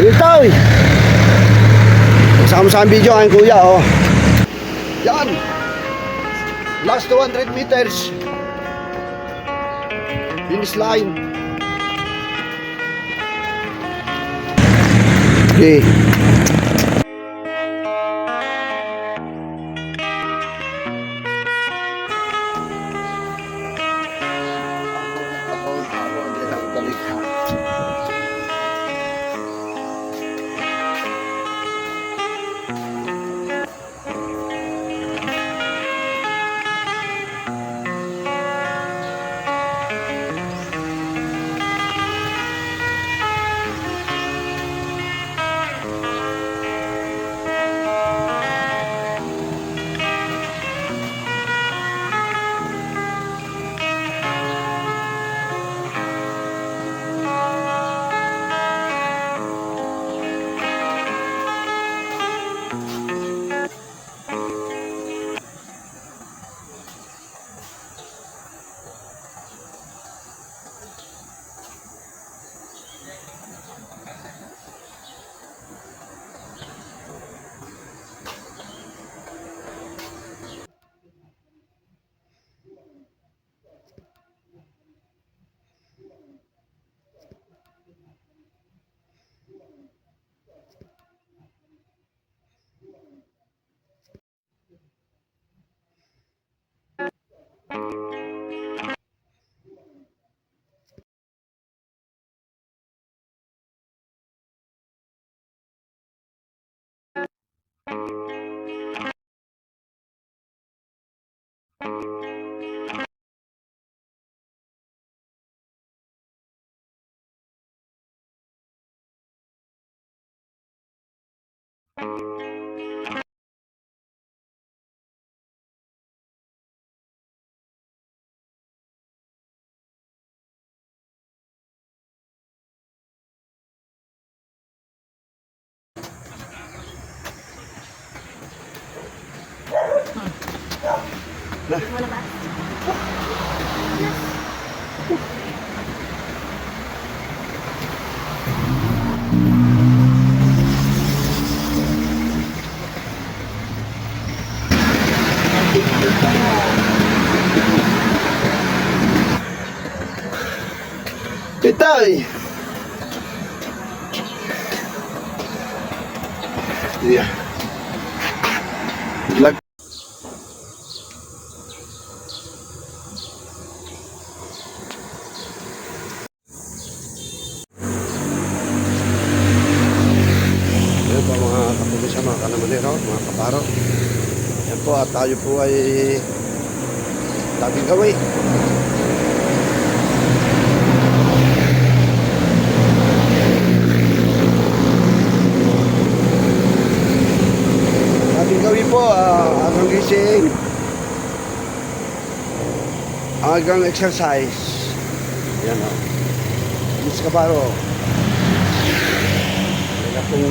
Ito eh. Kasama sa video ang kuya oh. Yan. Last 200 meters. Finish line. Okay. Pitay. Yeah. Lag. Ayan po mga kapulisan, mga kanamanero, mga kaparo. Ayan po at tayo po ay tabing gawi. Po, agang gising, agang exercise. Yan o. Miss Kaparo. Kaya kung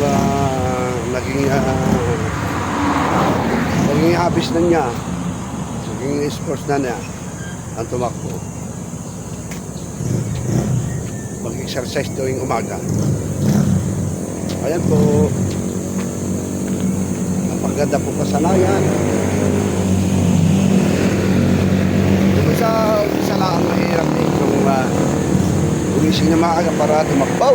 naging habis na niya, naging sports na niya ang tumakbo. Mag-exercise tuwing umaga. Ayan po. Maganda po kasanayan. Isa lang ang mahirap din kung gumising na maaga para tumakbaw.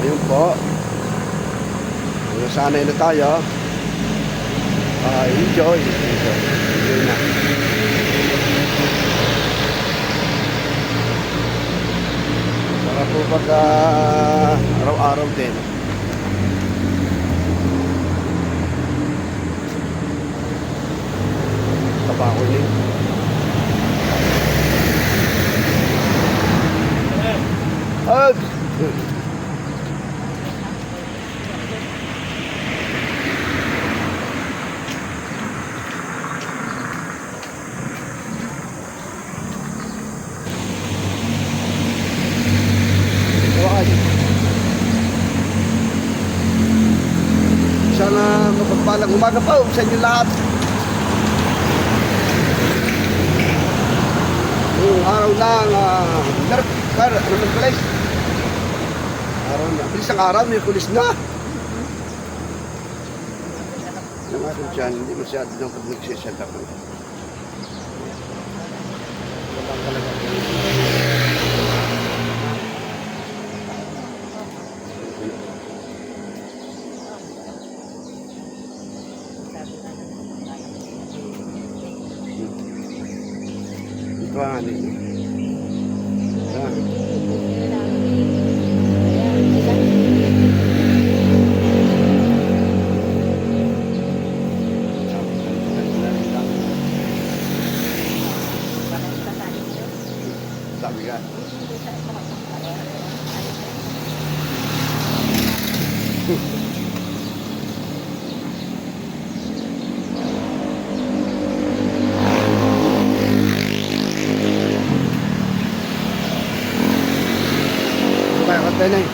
Ayun po. Nasanay na tayo. Enjoy. Enjoy na. Po pagka araw-araw din. Tabako din. Sana mapagpalang umaga po sa inyo lahat. Yung araw ng Par, ano ng kulis? Araw na. Bilis ang araw, may kulis na. Yung aking tiyan, hindi masyado ng pag nagsisend ako. Walang talaga. Ito ang ano yun. Sabi ka. Kaya kantay na eh.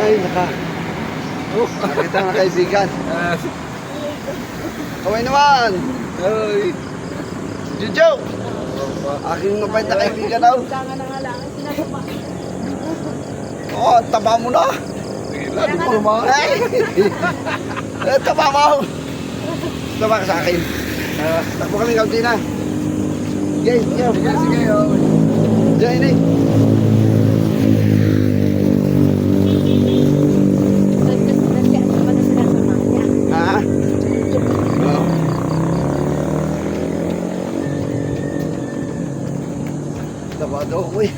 Ay, nakita na kaibigan. Kaway naman. Ay. Jojo. Aking mabait na kaibigan daw. Oh, taba mo na. Lagi mo naman. Ay. Taba mo. Taba ka sa akin. Takbo kami kaunti na. Sige, sige. Sige, Diyan eh. Ha? Oo. Taba daw ako eh.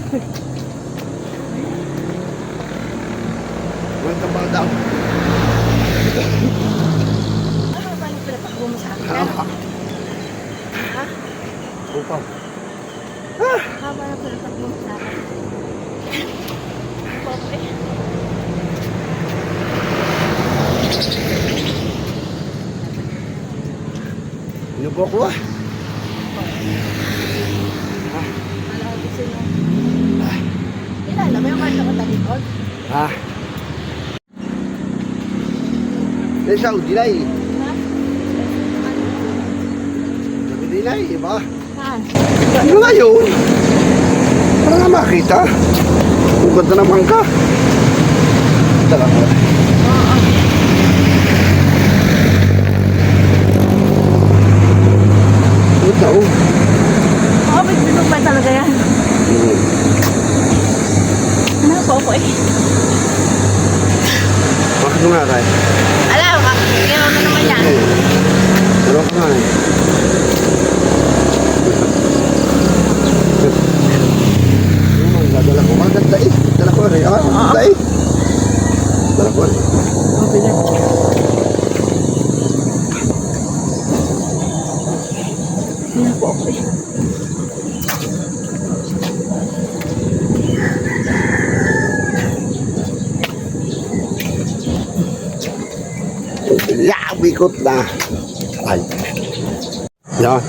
Walang taba daw. Ano ba yung pinatakbo mo sa akin? Ha? Upaw. Haba na pinatakbo mo sa akin. Pobre. Inubo ko ah. Alam ko gusto nyo. Kilala mo yung karto ko talikod? Ha? Eh, Saudi na eh. Ha? Saudi na eh, ba? Saan? Ano nga yun? Para nga makita. Ang ganda naman ka. Talaga. Oo. Ito. Oo, bigbinog pa talaga yan. Ano po ako eh? Bakit mo nga tayo? Alam, gano'n na naman yan. Pero ka nga eh. Dala ko. Maganda eh. Dala ko rin. Maganda eh. Dala ko rin. Mabigat. Ano po ako eh? Yeah, ikot na. Ay. Yan.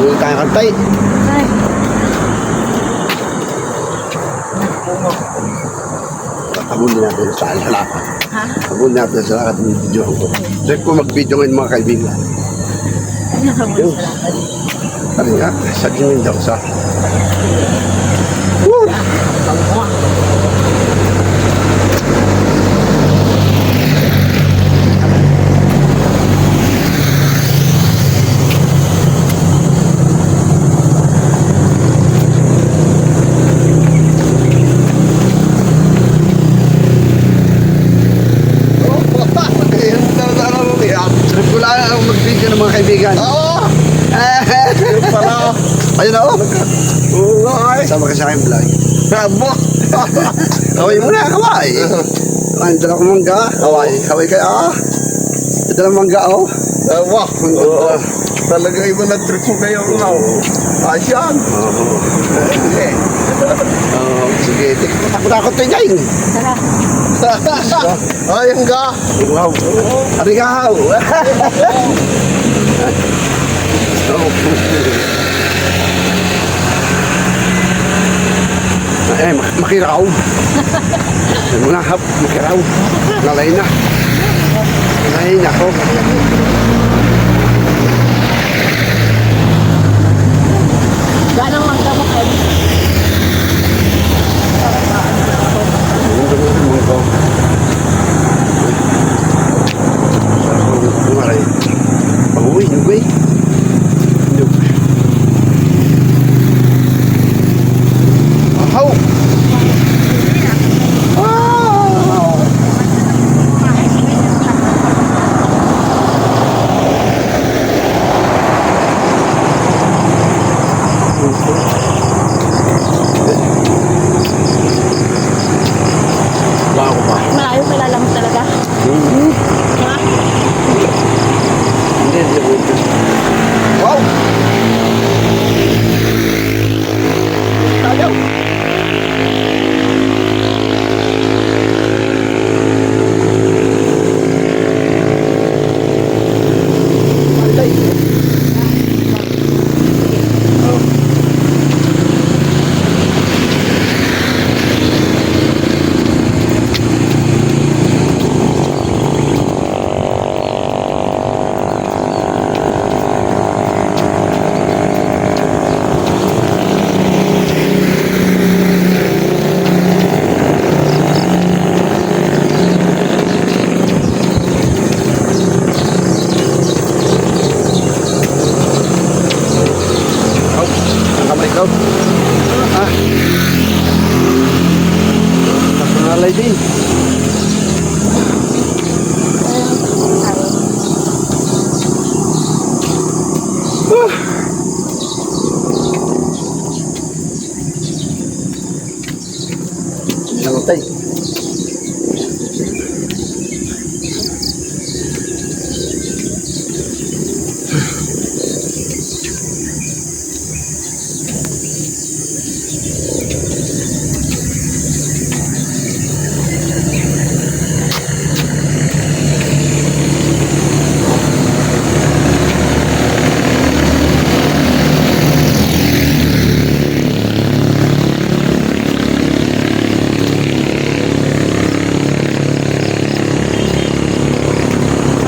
Hindi tayo kantay. Ay. Tabunin natin sa alakan. Ha? Tabunin natin sa alakan ng video ko. Check ko mag-video ngayon mga kaibigan. Ano ka muna sa lakad? Ano nga, sa gawin daw sa mga kaibigan. Oo! Yun pala. Ayun na, oh. Oo nga ay. Sama ka sa aking vlog. Abo! Kaway mo na, kaway. Ay, dala ko mangga. Kaway. Kaway kayo, ah. Dala mangga, oh. Abo! Oo. Talaga iba na trip mo kayo. Asyan. Oo. Sige. Oo, sige. Takot-takot tayo ngayon. Tara. Ay, hangga. Wow. Arigaw. Eh, makiraw. Ay mo na, hap, makiraw. Nalay na. Nalay na ko. Ganang mangga mo, Ken? Ang dami ng mga ko. Maray. Pauwi, nugay. Ahaw! Ah! Bago pa. Malayo, malalamot talaga. Ha? Hindi pwede. Wow! Ayaw! Ang kamay ko. Ah. Nakalay din. Nangutay.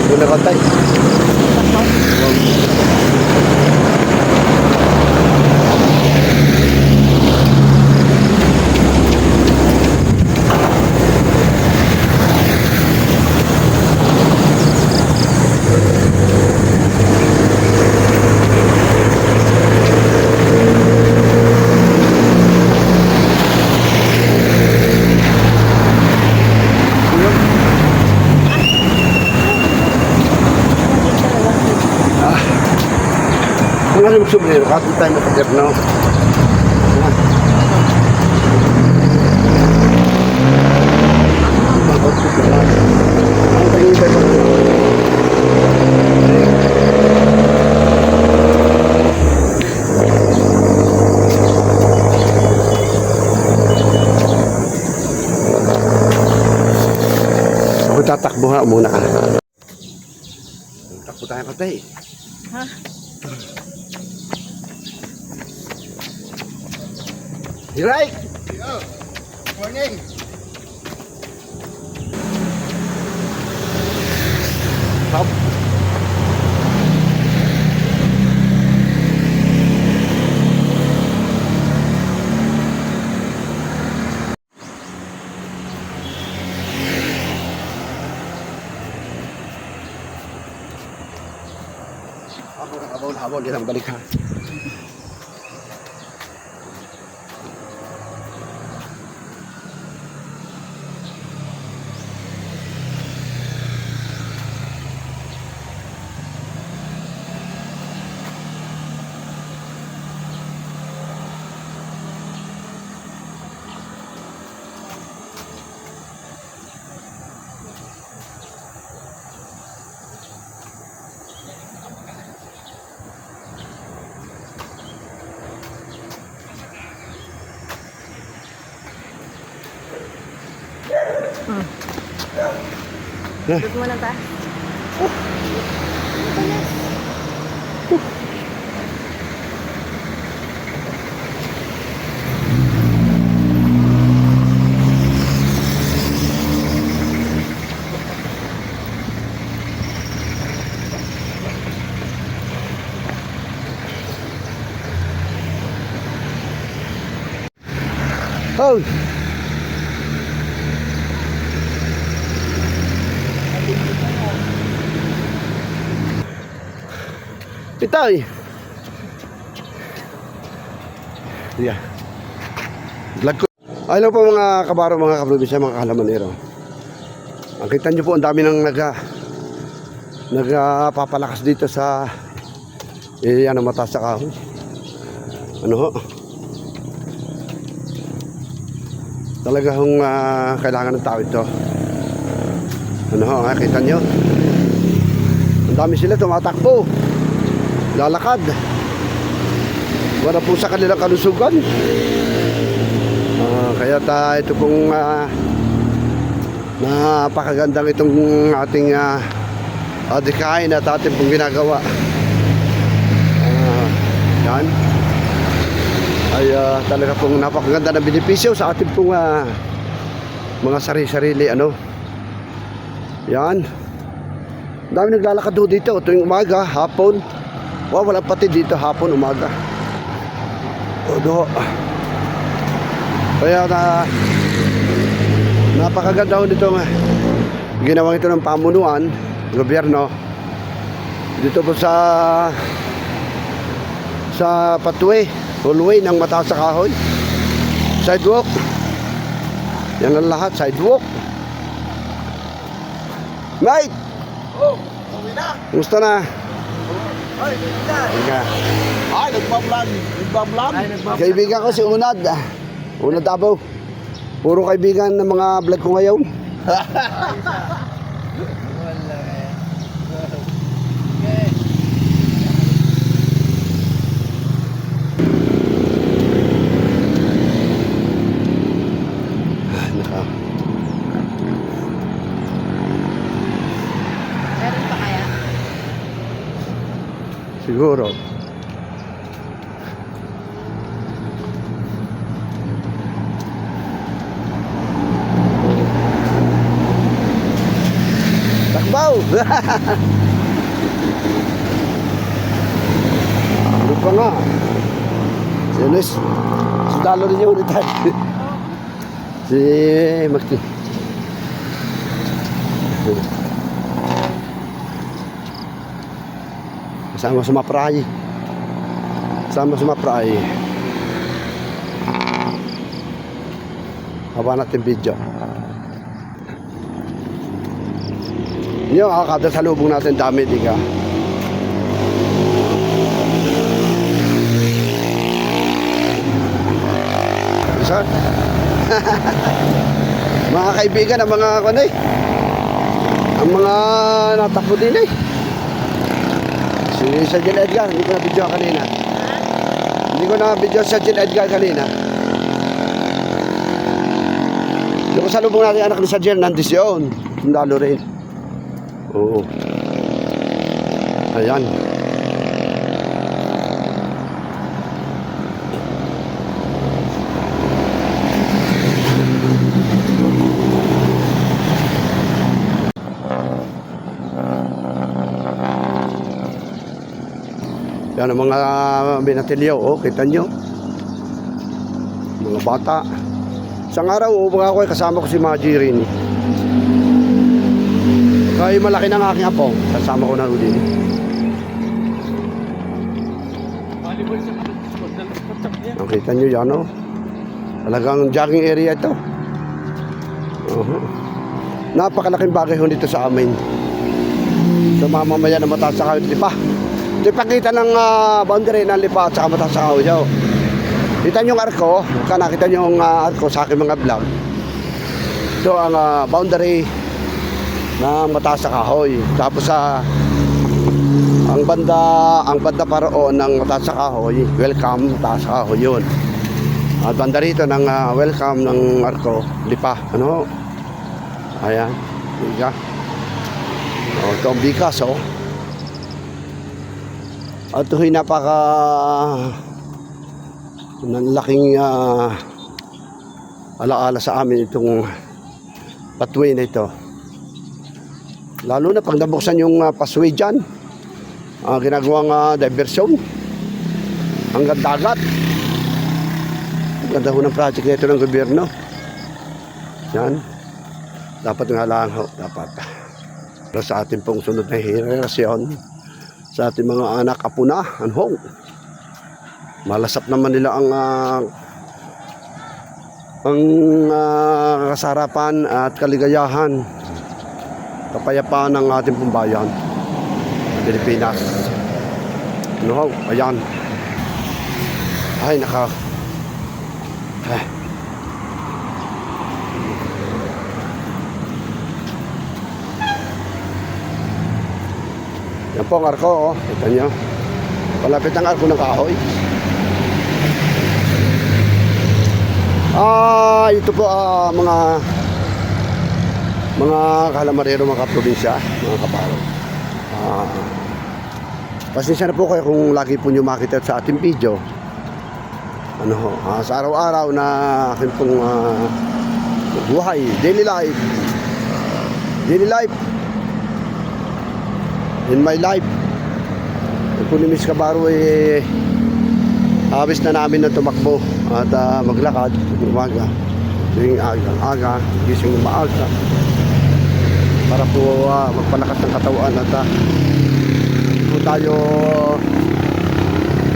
Doon na kontay. Kung ano yung sombrero, kahit tayo matagal na. Ang tangibay pa rin. Ako tatakbo ha, muna ka. Takbo tayo patay. Ha? Hiray! Morning. Stop. Habol, yan ang balik ha. Dito mo na ta. Oh! Itoy! Yeah. Vlog ko. Ayun po mga kabaro, mga kaprobinsya, mga kahalamanero. Ang kita nyo po, ang dami nang nagpapalakas dito sa area ng mataas sa kahoy. Ano ho? Talaga hong kailangan ng tao ito. Ano ho, kita nyo? Ang dami sila tumatakbo. Lalakad. Wala po sa kanilang kalusugan. Kaya ito pong napakagandang itong ating adikain at ating pong ginagawa. Yan. Ay talaga pong napakaganda ng benepisyo sa ating pong mga sarili-sarili ano. Yan. Dami naglalakad dito tuwing umaga, hapon. Wala pati dito hapon, umaga. Kaya napakaganda ho nito ginawa ito ng pamunuan, gobyerno. Dito po sa pathway, hallway ng mataas sa kahoy. Sidewalk. Yan ang lahat, sidewalk. Mate! Oh, okay na. Kumusta na? Ay, nagbibigan. Ika. Ay, nagbablog. Kaibigan ko si Unad. Unad Abaw. Puro kaibigan ng mga vlog ko ngayon. Meron pa kaya? Siguro. Takbaw! Ano pa nga? Si Dalo rin yung ulitan. Si Magti. Kasama sa mapray. Kasama sa mapray. Haba natin video. Yung kada sa lubong natin dami, di ka? Isa? Mga kaibigan, ang mga kanay. Ang mga natakbo din eh. Si Sergeant Edgar, hindi ko na video kanina. Hindi ko na video si Sergeant Edgar kanina. Yung sa lubong natin anak ni Sergeant nandis yun. Sundalo rin. Oo. Ayan. Yan ang mga binatilyo, oh, kita nyo. Mga bata. Isang araw, mga ako ay kasama ko si Maji rin. Kaya malaki ng aking apo, kasama ko na rin. Nakita nyo yan, oh. Talagang jogging area ito. Napakalaking bagay ho dito sa amin. Sa mamamayan na mataas sa kahit lipa. Ito ipakita ng boundary ng lipa at saka mataas sa kahoy. Kita nyo yung arko, nakita nyo yung arko sa aking mga vlog. Ito ang boundary na mataas sa kahoy. Tapos ang banda paroon ng mataas sa kahoy, welcome, mataas sa kahoy yun. At banda rito ng welcome ng arko, lipa. Ano? Ayan. Biga. O, ito ang bigas, oh. At ito'y napaka laking alaala sa amin itong pathway na ito. Lalo na pag nabuksan yung pathway dyan, ginagawang diversyon hanggang dagat. Ang ganda ho ng project na ito ng gobyerno. Yan. Dapat nga lang ho. Dapat. Pero sa ating pong sunod na henerasyon, sa ating mga anak, apo na, anhong, malasap naman nila ang kasarapan at kaligayahan, kapayapaan ng ating pambayan, Pilipinas. Ano ho? Ayan. Ay, naka. Ay. Yan po ang arko, oh. Ito nyo. Palapit ang arko ng kahoy. Ito po mga kalamarero, mga probinsya, mga kaparo. Pasensya na po kayo kung lagi po nyo makita sa ating video. Ano ho, sa araw-araw na aking pong buhay, daily life. In my life. Kung ni Miss Kabaro habis na namin na tumakbo at maglakad umaga, tuwing aga, gising maaga para po magpalakas ng katawan at po tayo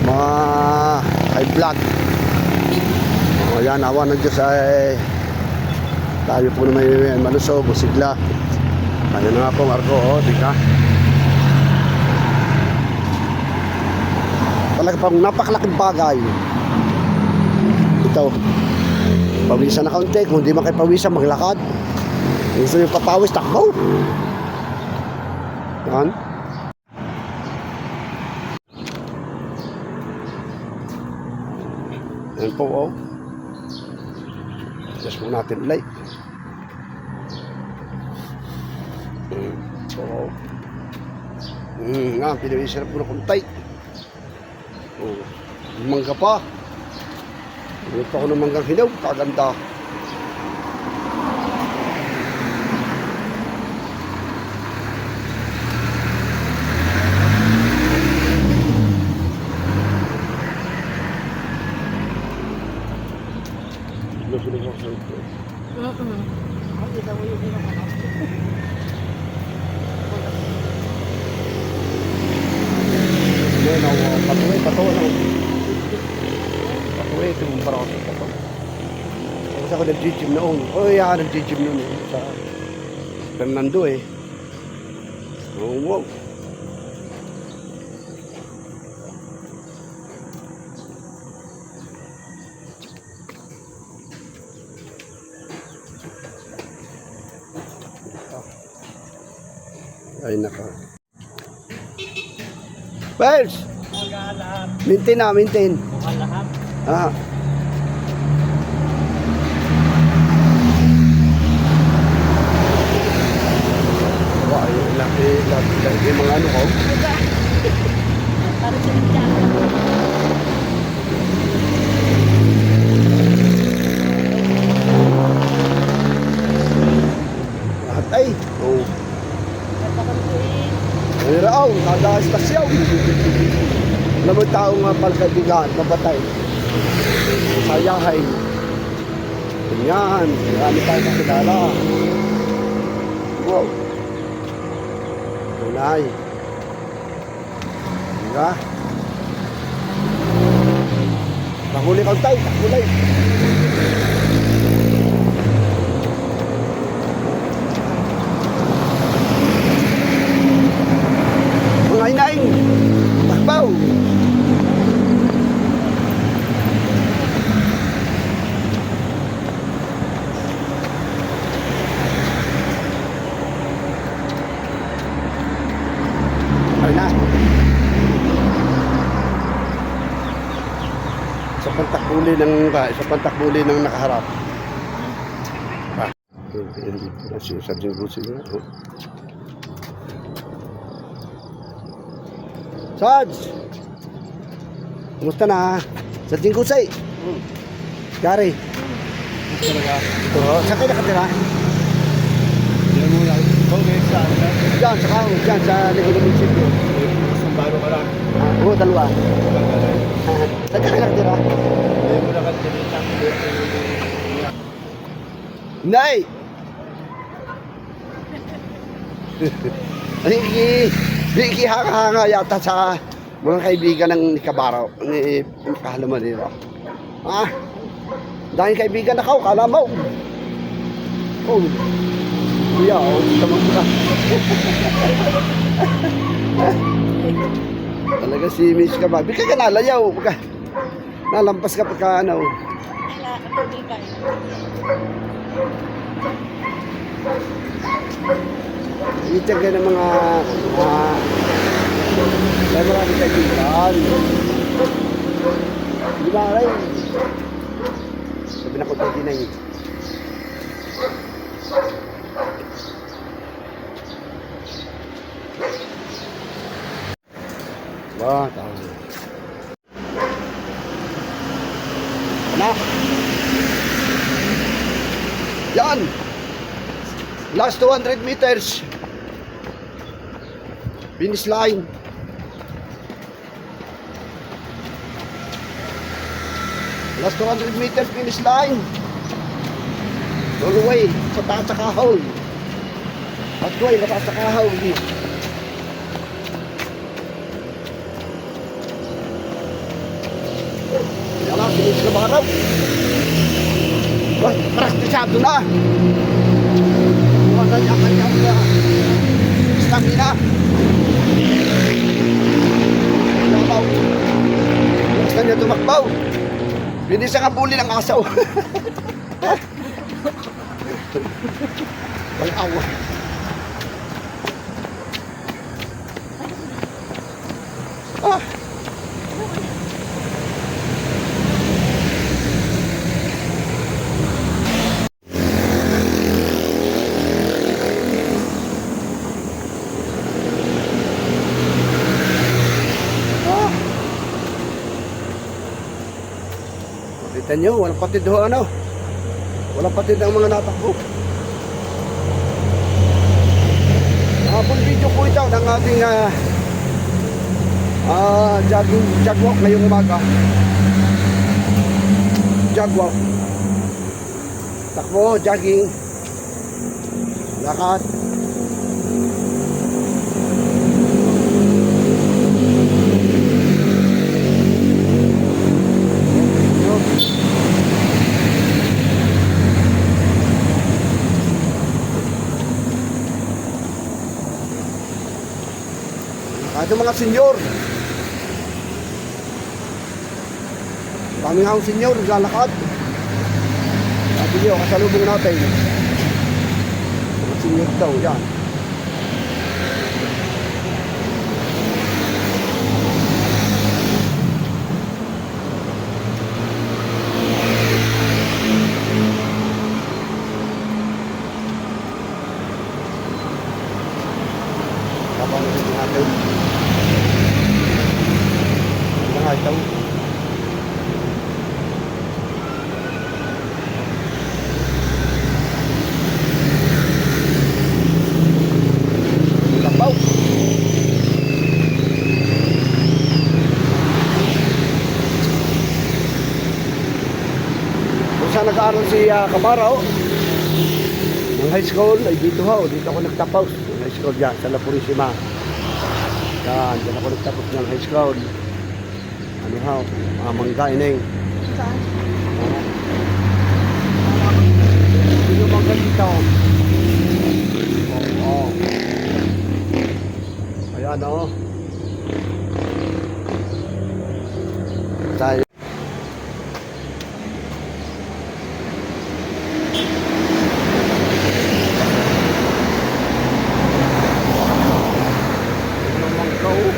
mga high blood. Ayan, awa ng Diyos ay tayo po na may malusog o sigla. Ayan na nga po, Marco, tika. Talaga pang napakalaking bagay. Ito. Pawisan na kaunti. Kung hindi makipawisan, maglakad. Kung gusto nyo papawis, takbo. Yan. Yan po, oh. Just mo natin ulit. So, nga, pinawisan na po na kuntay. Mangga pa. Ito ako ng manggang hilaw. Kaganda. Patuloy ito yung parang ako. Kasi ako nag-gym noon. Nag-gym noon sa Fernando eh. Oh, wow. Ay naka. Pels! Maintain. Ah. Wah, laki mga ano ko. Para sa mga Lahat ay. Oh. Ay raaw, kada estasyon. Alam mo taong palkaibigan, mabatay. Sayahay. Ganyan, marami tayo kakilala. Wow. Tunay. Diba? Tahuli kang tayo, tahuli. Mga inaing, takbaw. Ay na. Sa pantakbuli ng nakaharap. Si Sergeant Gusi na. Oh. Sarge! Kumusta na? Sergeant Gusi? Gary? Talaga. Oo, saan kayo nakatira? Yan muna. Okay, saan ka? Diyan, sa Kaho, diyan, sa likod ng munisipyo. Sambaro ka lang. Oo, dalawa. Saan ka kayo nakatira? Yan muna ka tinitang. Nay! Biki hanga-hanga yata sa mga kaibigan ng Kabaraw, ni Kahalaman nila. Ah, dahil kaibigan na kao, kala mo. Oh, kuya, oh, tamang ka. Talaga si Miss ka ba? Bika ka nalayaw, nalampas ka pagka ano. Itag ka ng mga may marami kaibigan. Di ba, Aray? Sabi na ko tayo na yun. Ba, tao. Ano? Yan! Last 200 meters. Finish line. Last 200 meters finish line. All the way sa taas sa kahoy. At way, sa taas sa kahoy. Yan lang, finish na baraw. Praktisado na. Wala niya kanyang stamina. Yabaw. Gusto niya tumakbaw. Binis ang abuli ng asaw. Ang awa. Ah. Kita nyo, walang patid ho, ano? Walang patid ang mga natakbo. Full video po ito ng ating jog walk ngayong umaga. Jog walk. Takbo, jogging. Lakad. Ito mga senyor. Kami nga ang senyor, naglalakad. Sabi niyo, kasalubong natin. Mga senyor daw, yan. Kapanasin natin. Ito. Labaw. Kung saan nag-aaral si Kabaraw ng high school, ay dito ho. Dito ako nagtapos ng high school dyan sa La Purisima. Yan, dyan ako nagtapos ng high school. Ano ha? Mangga ineng. Saan? Sino mangga dito? Oo. Ayan o. Tayo. Mangga o.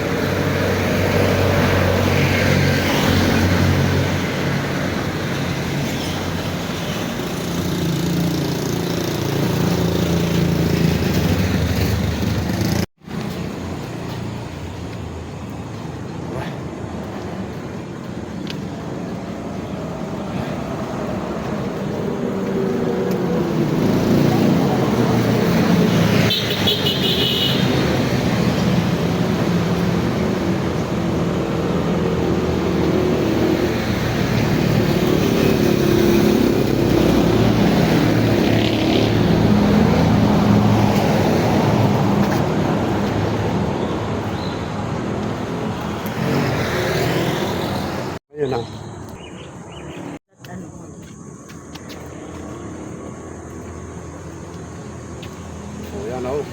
Yan o.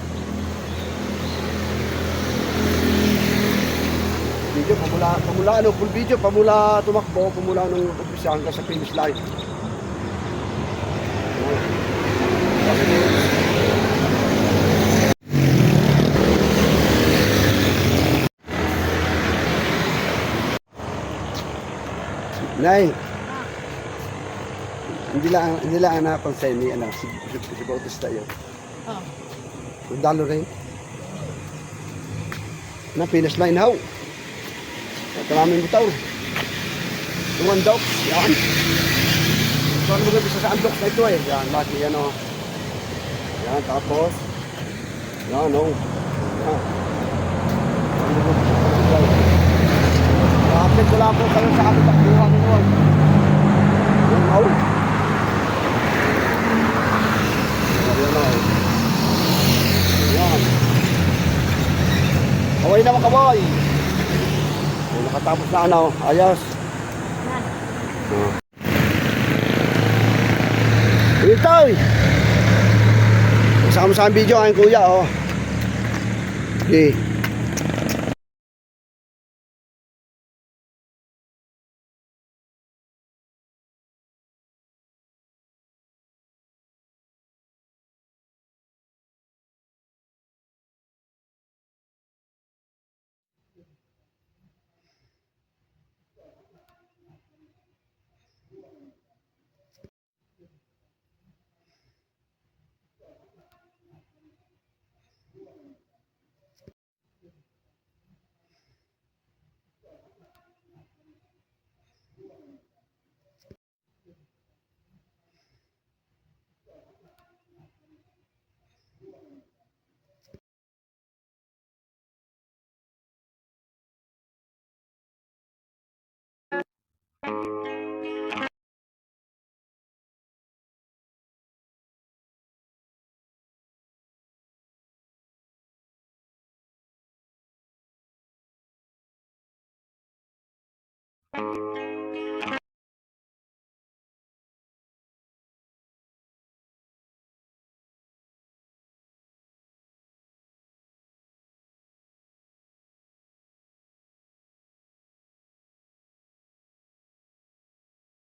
Video, pamula ano, full video, pamula tumakbo, pamula nung umpisa hanggang sa finish line. Nay, hindi lang anak pang sa ini, ano, si Bautista yun. Oh. Dalo rin. Na, finish line how. Ito namin bitaw. Tungan daw. Yan. Ito ano mag-ibisa sa undox na ito eh. Yan, laki yan o. Yan, tapos. Yan o. Yan. Kapit ko lang po kayo sa ating takbuhan mo. Yan o. Yan o. Yan. Kaway naman kaway. Nakatapos na ano, ayos. Itoy! Kasama sa video ang kuya, oh. Okay.